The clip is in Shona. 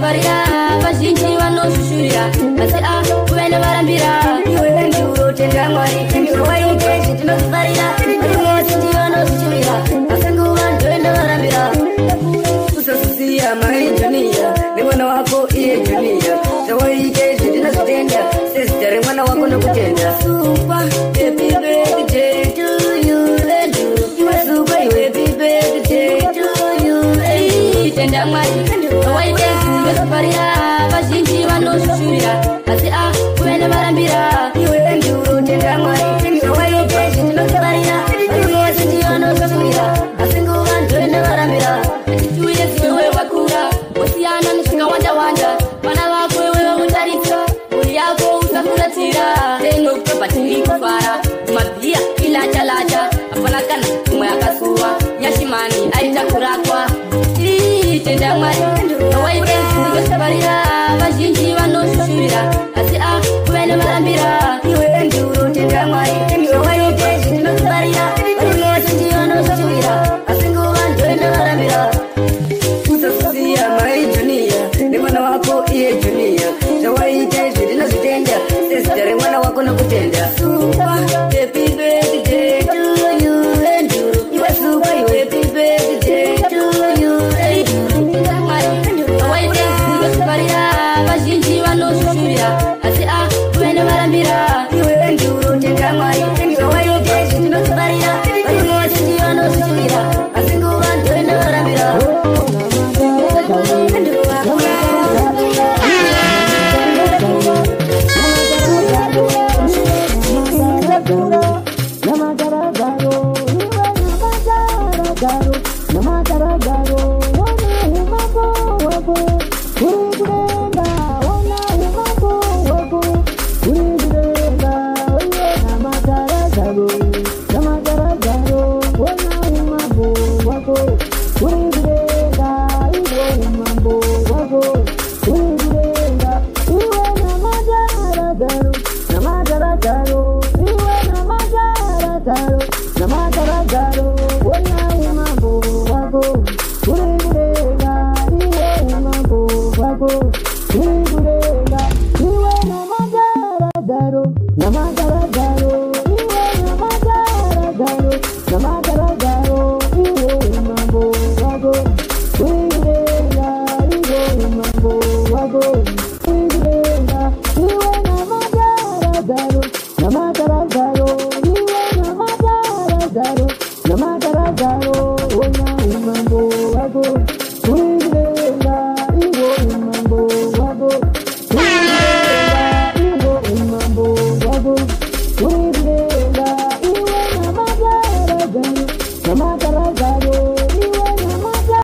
Safarira, Vajinji, Vano Shuria, Masea, when a Varambira, you went to Rotten Gamari, and you were in case it was Varina, and you were in Vano Shuria, Masangu, and joined the Varambira. Susia, my junior, the one of Ako, Junior, the way he gave it in a tender, sister, and one of Ako Tender. Super, happy birthday to you, and you are super, happy birthday to you, and I'm like, Safarira, Vajinji, Vano Shuria, Masea, when a Varambira, you went to Rotten Gamari, and you were in case it was Varina, and you were in Vano Shuria, Masangu, and joined the Varambira. 2 years ago, Wakura, Oceana, Wanda Wanda, Panawako, Utarita, Uriako, Sakuratira, they know property Kufara, Mabia, Ilaja Laja, Apanakana, Mayakasua, Yashimani, Aita Kurakwa, Tendamari, away to Safarira, Vajinji, Vano Shuria, Asia, when a Varambira, you went to Rotten Gamari, and you were in case it was Varina, and you were in Vano Shuria, a single one joined the Varambira. Susia, my junior, the one of Ako, Junior, the way he gave it in a tender, sister, and one of Ako Tender. Super, happy birthday to you, and you are super, happy birthday to you, and Safarira, Vajinji, Vano Shuria, Asia, when a Varambira, you went to Rotten Gamari, and you were in case it was Varina, and you were in Vano Shuria, a single one joined the Varambira. Namatara garo, ona umambo wago.